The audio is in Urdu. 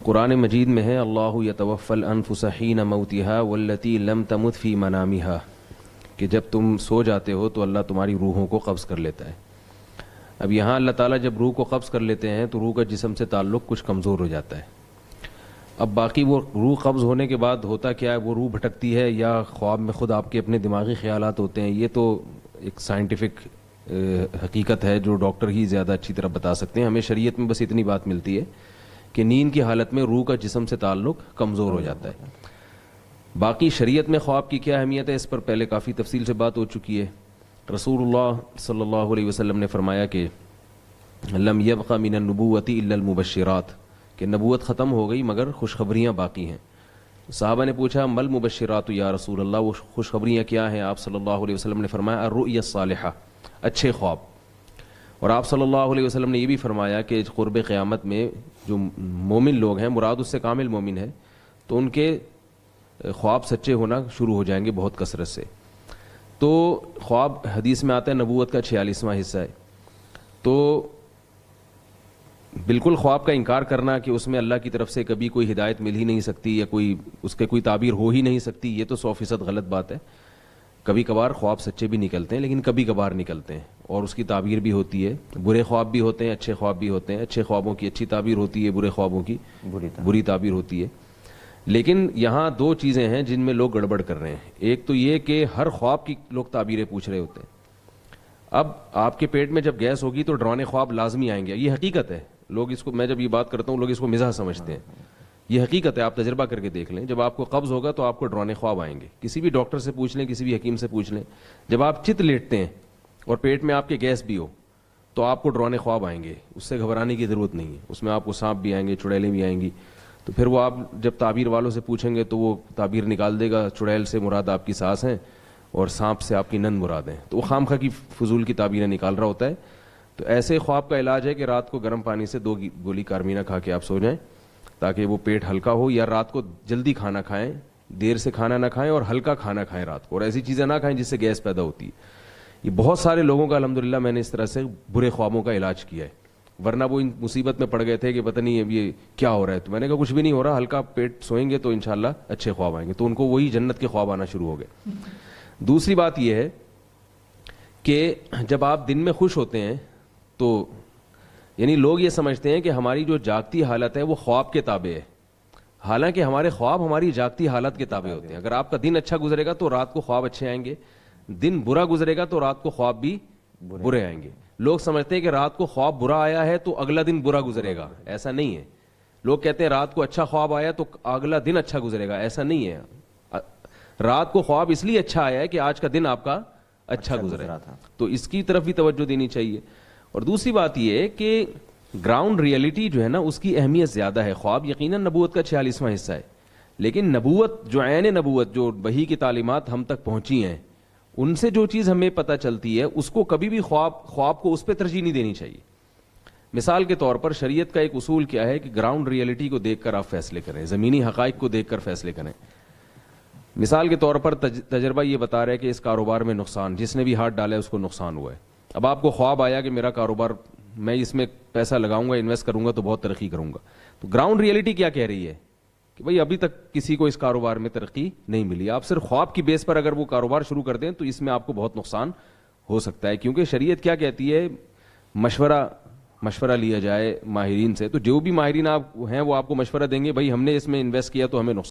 قرآن مجید میں ہے اللہ یتوفی الانفس حین موتها واللتی لم تمت فی منامها کہ جب تم سو جاتے ہو تو اللہ تمہاری روحوں کو قبض کر لیتا ہے۔ اب یہاں اللہ تعالیٰ جب روح کو قبض کر لیتے ہیں تو روح کا جسم سے تعلق کچھ کمزور ہو جاتا ہے۔ اب باقی وہ روح قبض ہونے کے بعد ہوتا کیا ہے، وہ روح بھٹکتی ہے یا خواب میں خود آپ کے اپنے دماغی خیالات ہوتے ہیں، یہ تو ایک سائنٹیفک حقیقت ہے جو ڈاکٹر ہی زیادہ اچھی طرح بتا سکتے ہیں۔ ہمیں شریعت میں بس اتنی بات ملتی ہے کہ نیند کی حالت میں روح کا جسم سے تعلق کمزور ہو جاتا ہے۔ باقی شریعت میں خواب کی کیا اہمیت ہے، اس پر پہلے کافی تفصیل سے بات ہو چکی ہے۔ رسول اللہ صلی اللہ علیہ وسلم نے فرمایا کہ لم یبق من النبوۃ الا المبشرات، کہ نبوت ختم ہو گئی مگر خوشخبریاں باقی ہیں۔ صحابہ نے پوچھا مل مبشرات یا رسول اللہ، وہ خوشخبریاں کیا ہیں؟ آپ صلی اللہ علیہ وسلم نے فرمایا الرؤیا الصالحہ، اچھے خواب۔ اور آپ صلی اللہ علیہ وسلم نے یہ بھی فرمایا کہ قرب قیامت میں جو مومن لوگ ہیں، مراد اس سے کامل مومن ہے، تو ان کے خواب سچے ہونا شروع ہو جائیں گے بہت کثرت سے۔ تو خواب حدیث میں آتا ہے نبوت کا 46واں حصہ ہے۔ تو بالکل خواب کا انکار کرنا کہ اس میں اللہ کی طرف سے کبھی کوئی ہدایت مل ہی نہیں سکتی یا اس کے کوئی تعبیر ہو ہی نہیں سکتی، یہ تو 100% غلط بات ہے۔ کبھی کبھار خواب سچے بھی نکلتے ہیں، لیکن کبھی کبھار نکلتے ہیں اور اس کی تعبیر بھی ہوتی ہے۔ برے خواب بھی ہوتے ہیں، اچھے خواب بھی ہوتے ہیں۔ اچھے خوابوں کی اچھی تعبیر ہوتی ہے، برے خوابوں کی بری تعبیر ہوتی ہے۔ لیکن یہاں دو چیزیں ہیں جن میں لوگ گڑبڑ کر رہے ہیں۔ ایک تو یہ کہ ہر خواب کی لوگ تعبیریں پوچھ رہے ہوتے ہیں۔ اب آپ کے پیٹ میں جب گیس ہوگی تو ڈرانے خواب لازمی آئیں گے، یہ حقیقت ہے۔ لوگ اس کو، میں جب یہ بات کرتا ہوں لوگ اس کو مزاح سمجھتے ہیں، یہ حقیقت ہے۔ آپ تجربہ کر کے دیکھ لیں، جب آپ کو قبض ہوگا تو آپ کو ڈرانے خواب آئیں گے۔ کسی بھی ڈاکٹر سے پوچھ لیں، کسی بھی حکیم سے پوچھ لیں، جب آپ چت لیٹتے ہیں اور پیٹ میں آپ کے گیس بھی ہو تو آپ کو ڈرانے خواب آئیں گے۔ اس سے گھبرانے کی ضرورت نہیں ہے، اس میں آپ کو سانپ بھی آئیں گے، چڑیلیں بھی آئیں گی۔ تو پھر وہ آپ جب تعبیر والوں سے پوچھیں گے تو وہ تعبیر نکال دے گا، چڑیل سے مراد آپ کی سانس ہیں اور سانپ سے آپ کی نند مراد ہیں، تو وہ خام خواہ کی فضول کی تعبیریں نکال رہا ہوتا ہے۔ تو ایسے خواب کا علاج ہے کہ رات کو گرم پانی سے 2 گولی کارمینہ کھا کے آپ سو جائیں تاکہ وہ پیٹ ہلکا ہو، یا رات کو جلدی کھانا کھائیں، دیر سے کھانا نہ کھائیں اور ہلکا کھانا کھائیں رات کو، اور ایسی چیزیں نہ کھائیں جس سے گیس پیدا ہوتی ہے۔ یہ بہت سارے لوگوں کا الحمدللہ میں نے اس طرح سے برے خوابوں کا علاج کیا ہے، ورنہ وہ ان مصیبت میں پڑ گئے تھے کہ پتہ نہیں اب یہ کیا ہو رہا ہے۔ تو میں نے کہا کچھ بھی نہیں ہو رہا، ہلکا پیٹ سوئیں گے تو انشاءاللہ اچھے خواب آئیں گے۔ تو ان کو وہی جنت کے خواب آنا شروع ہو گئے۔ دوسری بات یہ ہے کہ جب آپ دن میں خوش ہوتے ہیں تو یعنی لوگ یہ سمجھتے ہیں کہ ہماری جو جاگتی حالت ہے وہ خواب کے تابع ہے، حالانکہ ہمارے خواب ہماری جاگتی حالت کے تابع ہوتے ہیں۔ اگر آپ کا دن اچھا گزرے گا تو رات کو خواب اچھے آئیں گے، دن برا گزرے گا تو رات کو خواب بھی برے آئیں گے۔ لوگ سمجھتے ہیں کہ رات کو خواب برا آیا ہے تو اگلا دن برا گزرے گا، ایسا نہیں ہے۔ لوگ کہتے ہیں رات کو اچھا خواب آیا تو اگلا دن اچھا گزرے گا، ایسا نہیں ہے۔ رات کو خواب اس لیے اچھا آیا ہے کہ آج کا دن آپ کا اچھا گزرا تھا، تو اس کی طرف بھی توجہ دینی چاہیے۔ اور دوسری بات یہ ہے کہ گراؤنڈ ریئلٹی جو ہے نا اس کی اہمیت زیادہ ہے۔ خواب یقیناً نبوت کا 46واں حصہ ہے، لیکن نبوت جو عین نبوت، جو وحی کی تعلیمات ہم تک پہنچی ہیں، ان سے جو چیز ہمیں پتہ چلتی ہے اس کو کبھی بھی خواب کو اس پہ ترجیح نہیں دینی چاہیے۔ مثال کے طور پر شریعت کا ایک اصول کیا ہے کہ گراؤنڈ ریئلٹی کو دیکھ کر آپ فیصلے کریں، زمینی حقائق کو دیکھ کر فیصلے کریں۔ مثال کے طور پر تجربہ یہ بتا رہا ہے کہ اس کاروبار میں نقصان، جس نے بھی ہاتھ ڈالا ہے اس کو نقصان ہوا ہے۔ اب آپ کو خواب آیا کہ میرا کاروبار، میں اس میں پیسہ لگاؤں گا، انویسٹ کروں گا تو بہت ترقی کروں گا۔ تو گراؤنڈ ریئلٹی کیا کہہ رہی ہے کہ بھئی ابھی تک کسی کو اس کاروبار میں ترقی نہیں ملی۔ آپ صرف خواب کی بیس پر اگر وہ کاروبار شروع کر دیں تو اس میں آپ کو بہت نقصان ہو سکتا ہے، کیونکہ شریعت کیا کہتی ہے، مشورہ لیا جائے ماہرین سے۔ تو جو بھی ماہرین آپ ہیں وہ آپ کو مشورہ دیں گے بھئی ہم نے اس میں انویسٹ کیا تو ہمیں نقصان